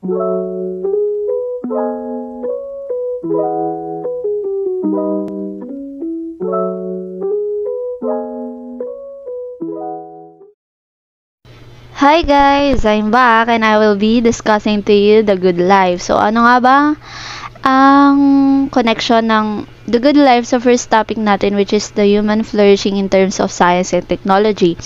Hi guys! I'm back and I will be discussing to you the good life. So ano nga ba ang connection ng the good life sa first topic natin, which is the human flourishing in terms of science and technology.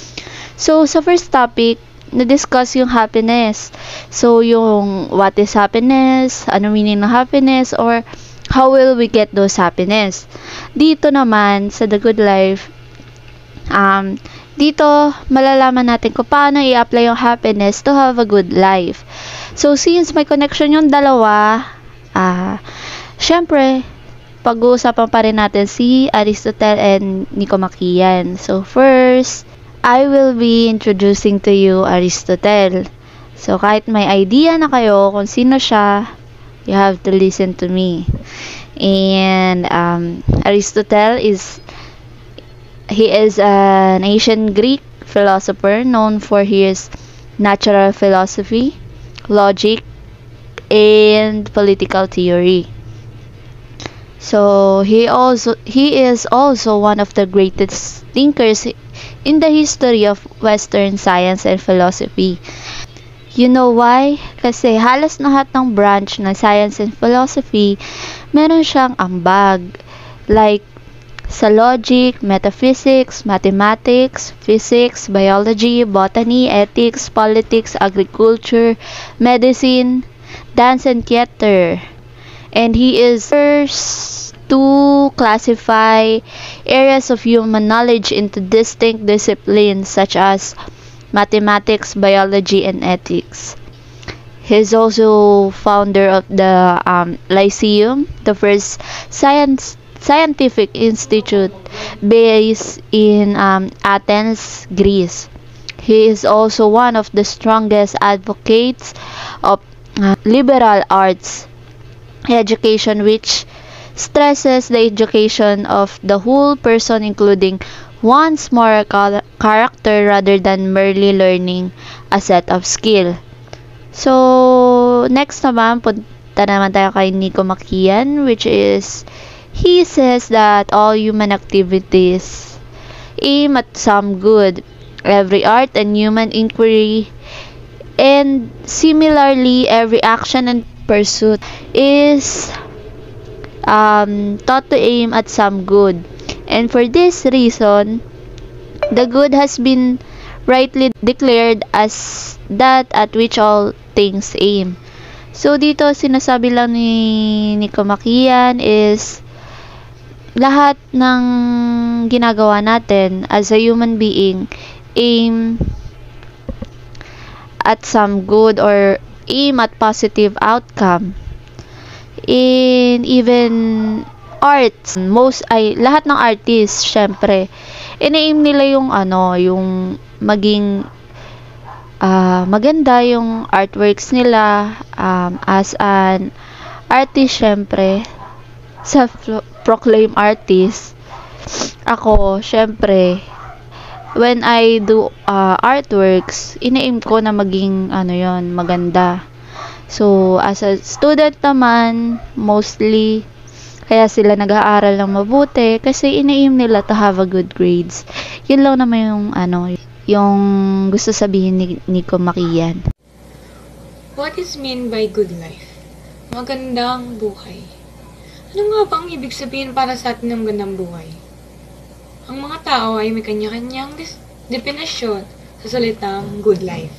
So sa first topic, na-discuss yung happiness. So yung what is happiness, ano meaning ng happiness, or how will we get those happiness. Dito naman sa the good life, dito malalaman natin kung paano i-apply yung happiness to have a good life. So since may connection yung dalawa, syempre pag-uusapan pa rin natin si Aristotle and Nicomachean. So first, I will be introducing to you Aristotle. So kahit may idea na kayo kung sino siya, you have to listen to me. And Aristotle he is an ancient Greek philosopher known for his natural philosophy, logic, and political theory. So he is also one of the greatest thinkers in the history of Western science and philosophy. You know why? Kasi halos lahat ng branch ng science and philosophy, meron siyang ambag. Like sa logic, metaphysics, mathematics, physics, biology, botany, ethics, politics, agriculture, medicine, dance, and theater. And he is first to classify areas of human knowledge into distinct disciplines such as mathematics, biology, and ethics. He is also founder of the Lyceum, the first scientific institute based in Athens, Greece. He is also one of the strongest advocates of liberal arts education, which stresses the education of the whole person, including one's moral character rather than merely learning a set of skill. So, next naman, punta naman tayo kay Nicomachean, which is he says that all human activities aim at some good, every art and human inquiry, and similarly, every action and pursuit is thought to aim at some good. And for this reason, the good has been rightly declared as that at which all things aim. So, dito sinasabi lang ni Nicomachean is lahat ng ginagawa natin as a human being aim at some good or aim at positive outcome. In even arts, lahat ng artists, syempre, ina-aim nila yung yung maging maganda yung artworks nila as an artist, syempre, self-proclaim artist. Ako, syempre, when I do artworks, ina-aim ko na maging maganda. So, as a student naman, mostly, kaya sila nag-aaral ng mabuti kasi ina-aim nila to have a good grades. Yun lang naman yung gusto sabihin ni Nicomachean. What is mean by good life? Magandang buhay. Ano nga ba ang ibig sabihin para sa atin ng magandang buhay? Ang mga tao ay may kanya-kanyang definasyon sa salitang good life.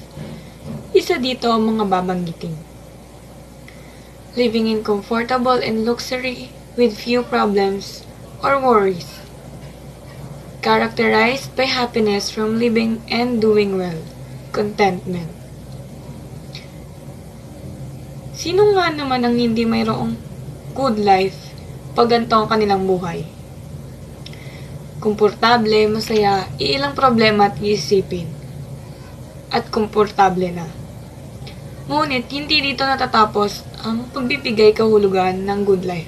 Isa dito ang mga babanggitin. Living in comfortable and luxury with few problems or worries. Characterized by happiness from living and doing well. Contentment. Sino nga naman ang hindi mayroong good life pag ganito ang kanilang buhay? Komportable, masaya, iilang problema at iisipin. At komportable na. Ngunit, hindi dito natatapos ang pagbibigay kahulugan ng good life.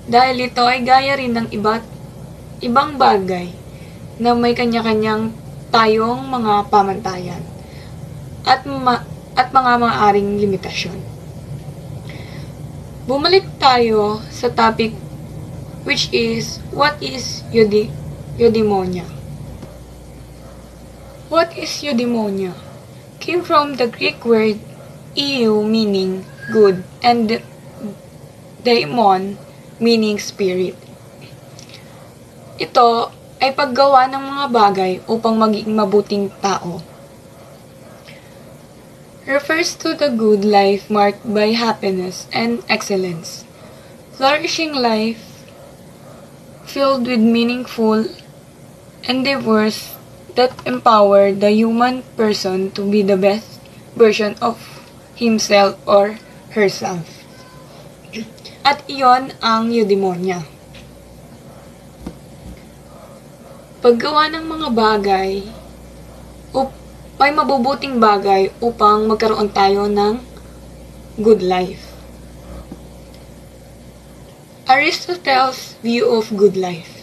Dahil ito ay gaya rin ng ibang bagay na may kanya-kanyang tayong mga pamantayan at mga maaaring limitasyon. bumalik tayo sa topic which is, what is eudaimonia? What is eudaimonia? Came from the Greek word eu meaning good and daimon meaning spirit. Ito ay paggawa ng mga bagay upang maging mabuting tao. Refers to the good life marked by happiness and excellence. Flourishing life filled with meaningful endeavors that empower the human person to be the best version of himself or herself. At iyon ang eudaimonia. Paggawa ng mga bagay may mabubuting bagay upang magkaroon tayo ng good life. Aristotle's view of good life.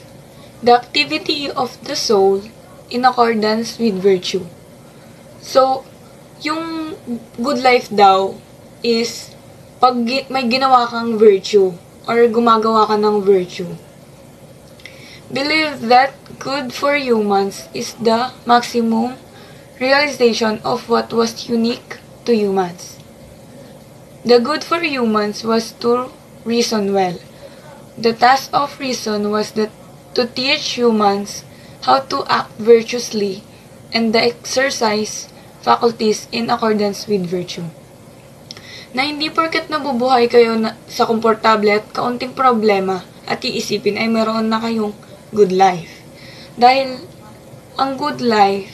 The activity of the soul in accordance with virtue. So, yung good life daw is pag may ginawa kang virtue or gumagawa ka ng virtue. Believe that good for humans is the maximum realization of what was unique to humans. The good for humans was to reason well. The task of reason was to teach humans how to act virtuously and the exercise faculties in accordance with virtue. Na hindi porket nabubuhay kayo sa komportable at kaunting problema at iisipin ay meron na kayong good life. Dahil ang good life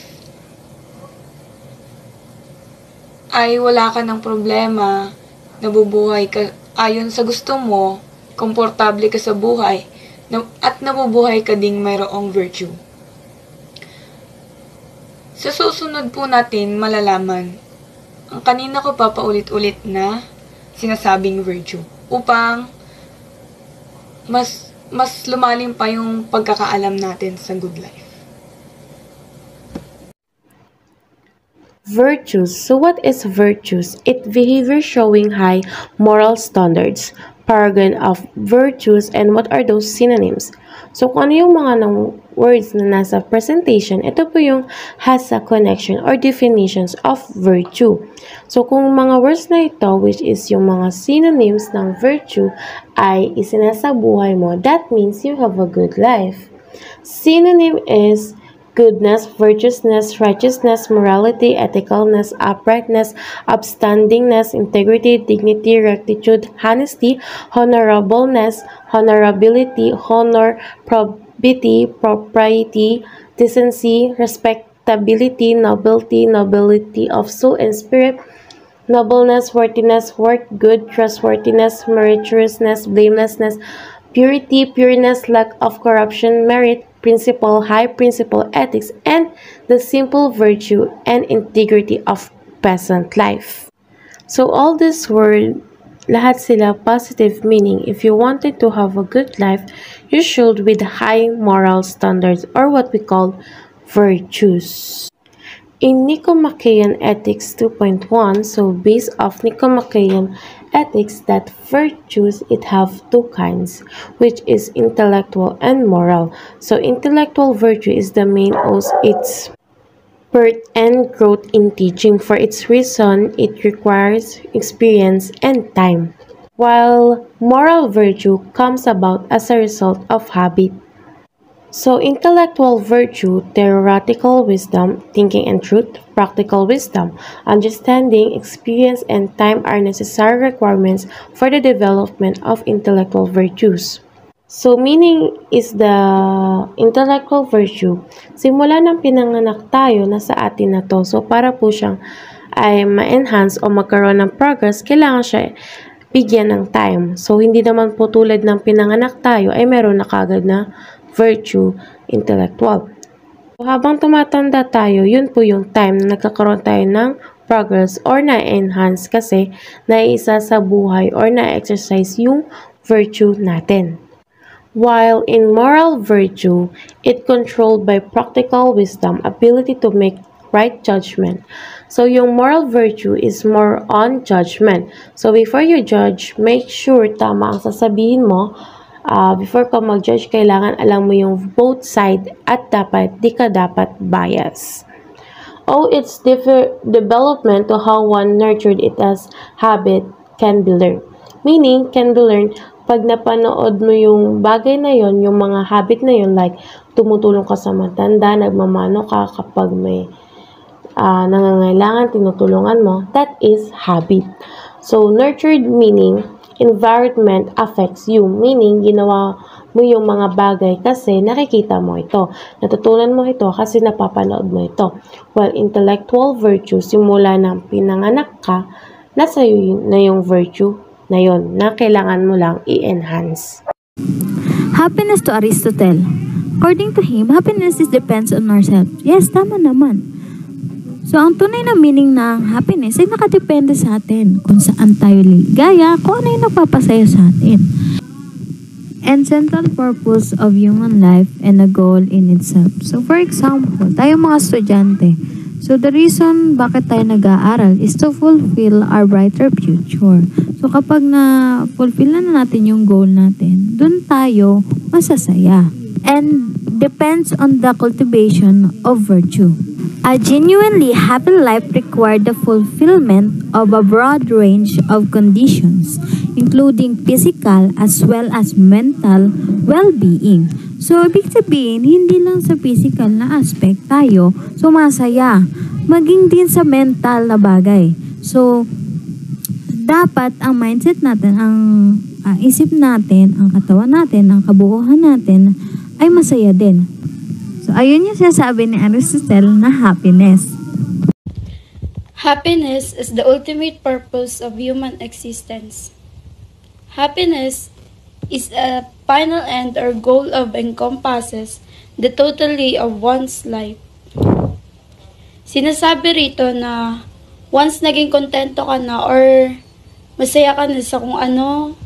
ay wala ka ng problema, nabubuhay ka ayon sa gusto mo, komportable ka sa buhay, at nabubuhay ka ding mayroong virtue. Sa susunod po natin malalaman ang kanina ko papaulit-ulit na sinasabing virtue upang mas lumalim pa yung pagkakaalam natin sa good life. Virtues. So what is virtues? It's behavior showing high moral standards, paragon of virtues, and what are those synonyms? So kung ano yung mga words na nasa presentation, ito po yung has a connection or definitions of virtue. So kung mga words na ito, which is yung mga synonyms ng virtue, ay isinasa buhay mo, that means you have a good life. Synonym is goodness, virtuousness, righteousness, morality, ethicalness, uprightness, upstandingness, integrity, dignity, rectitude, honesty, honorableness, honorability, honor, probity, propriety, decency, respectability, nobility of soul and spirit, nobleness, worthiness, worth, good, trustworthiness, meritoriousness, blamelessness, purity, pureness, lack of corruption, merit, principle, high principle, ethics, and the simple virtue and integrity of peasant life. So all this word, lahat sila positive meaning. If you wanted to have a good life, you should with high moral standards or what we call virtues. In Nicomachean Ethics 2.1, so based off Nicomachean Ethics, that virtues it have two kinds, which is intellectual and moral. So intellectual virtue is the main of its birth and growth in teaching. For its reason, it requires experience and time, while moral virtue comes about as a result of habit. So intellectual virtue, theoretical wisdom, thinking and truth, practical wisdom, understanding, experience, and time are necessary requirements for the development of intellectual virtues. So meaning is the intellectual virtue, simula ng pinanganak tayo, nasa atin na to. So para po siyang ay ma-enhance o magkaroon ng progress, kailangan siya bigyan ng time. So hindi naman po tulad ng pinanganak tayo ay meron na kagad na virtue intellectual. So, habang tumatanda tayo, yun po yung time na nagkakaroon tayo ng progress or na-enhance kasi naiisa sa buhay or na-exercise yung virtue natin. While in moral virtue, it controlled by practical wisdom, ability to make right judgment. So yung moral virtue is more on judgment. So before you judge, make sure tama ang sasabihin mo. Before ka mag-judge, kailangan alam mo yung both side at di ka dapat bias. Its development to how one nurtured it as habit can be learned. Meaning, can be learned pag napanood mo yung bagay na yon, yung mga habit na yon, like tumutulong ka sa matanda, nagmamano ka kapag may nangangailangan, tinutulungan mo, that is habit. So, nurtured meaning, environment affects you, meaning ginawa mo yung mga bagay kasi nakikita mo ito. Natutunan mo ito kasi napapanood mo ito. While intellectual virtues, simula ng pinanganak ka, nasa iyo na yung virtue na yon na kailangan mo lang i-enhance. Happiness to Aristotle. According to him, happiness depends on ourselves. Yes, tama naman. So, ang tunay na meaning ng happiness ay nakadepende sa atin kung saan tayo ligaya, kung ano yung nagpapasaya sa atin. And central purpose of human life and a goal in itself. So, for example, tayo mga estudyante. So, the reason bakit tayo nag-aaral is to fulfill our brighter future. So, kapag na-fulfill na natin yung goal natin, dun tayo masasaya. And depends on the cultivation of virtue. A genuinely happy life required the fulfillment of a broad range of conditions, including physical as well as mental well-being. So, ibig sabihin, hindi lang sa physical na aspect tayo sumasaya, maging din sa mental na bagay. So, dapat ang mindset natin, ang isip natin, ang katawan natin, ang kabuuan natin ay masaya din. So, ayun yung sinasabi ni Aristotle na happiness. Happiness is the ultimate purpose of human existence. Happiness is a final end or goal of encompasses the totality of one's life. Sinasabi rito na once naging kontento ka na or masaya ka na sa kung anong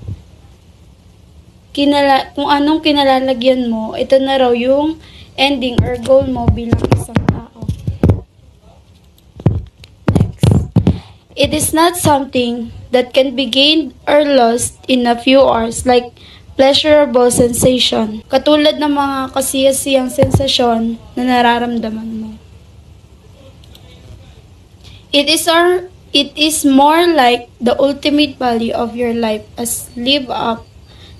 kinalalagyan mo, ito na raw yung ending or goal mo bilang isang tao. Next. It is not something that can be gained or lost in a few hours like pleasurable sensation, katulad ng mga kasiyasiyang sensasyon na nararamdaman mo. It is more like the ultimate value of your life as live up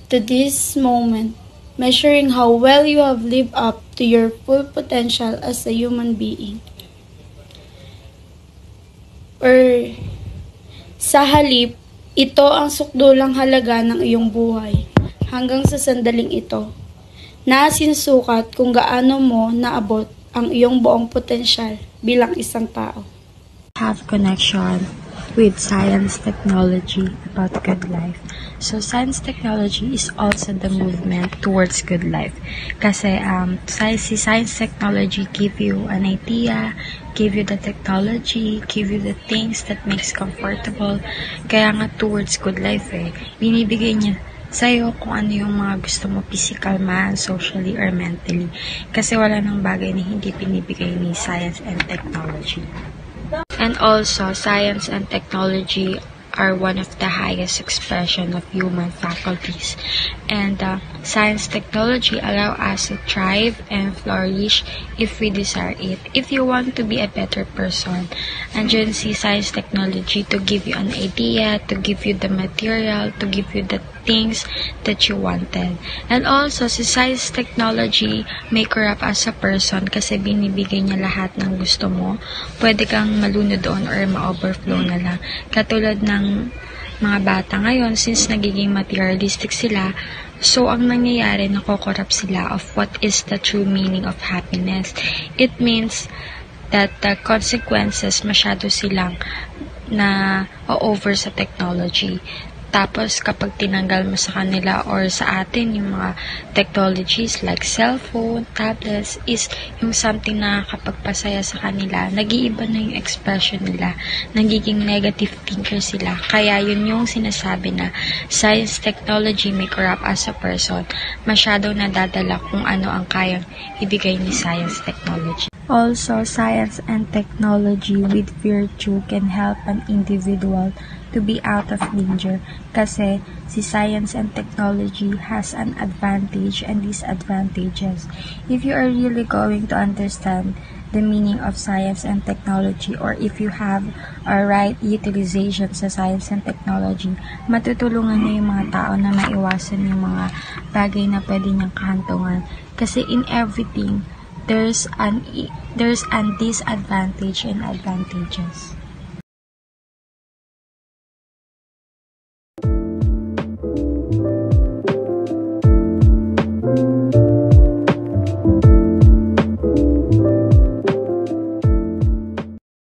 to this moment, measuring how well you have lived up to your full potential as a human being. Or sa halip, ito ang sukdulang halaga ng iyong buhay hanggang sa sandaling ito na sinusukat kung gaano mo naabot ang iyong buong potensyal bilang isang tao. Have connection with science technology about good life. So science technology is also the movement towards good life. Kasi science technology give you an idea, give you the technology, give you the things that makes comfortable. Kaya nga towards good life binibigay niya sa'yo kung ano yung mga gusto mo, physical man, socially, or mentally. Kasi wala nang bagay na hindi pinibigay ni science and technology. And also, science and technology are one of the highest expression of human faculties. And science technology allow us to thrive and flourish if we desire it. If you want to be a better person, andyan si science technology to give you an idea, to give you the material, to give you the things that you wanted. And also, si science technology make her up as a person kasi binibigay niya lahat ng gusto mo. Pwede kang malunod doon or ma-overflow na lang. Katulad ng mga bata ngayon, since nagiging materialistic sila, so ang nangyayari, nakokorrupt sila of what is the true meaning of happiness. It means that the consequences masyado silang na over sa technology. Tapos, kapag tinanggal mo sa kanila or sa atin, yung mga technologies like cellphone, tablets, is yung something na nakakapagpasaya sa kanila, nag-iiba na yung expression nila, nagiging negative thinker sila. Kaya yun yung sinasabi na science technology may corrupt as a person, masyadong nadadala kung ano ang kayang ibigay ni science technology. Also, science and technology with virtue can help an individual to be out of danger kasi si science and technology has an advantage and disadvantages. If you are really going to understand the meaning of science and technology, or if you have a right utilization sa science and technology, matutulungan niyo yung mga tao na maiwasan yung mga bagay na pwede niyang kahantungan. Kasi in everything, there's an disadvantage and advantages.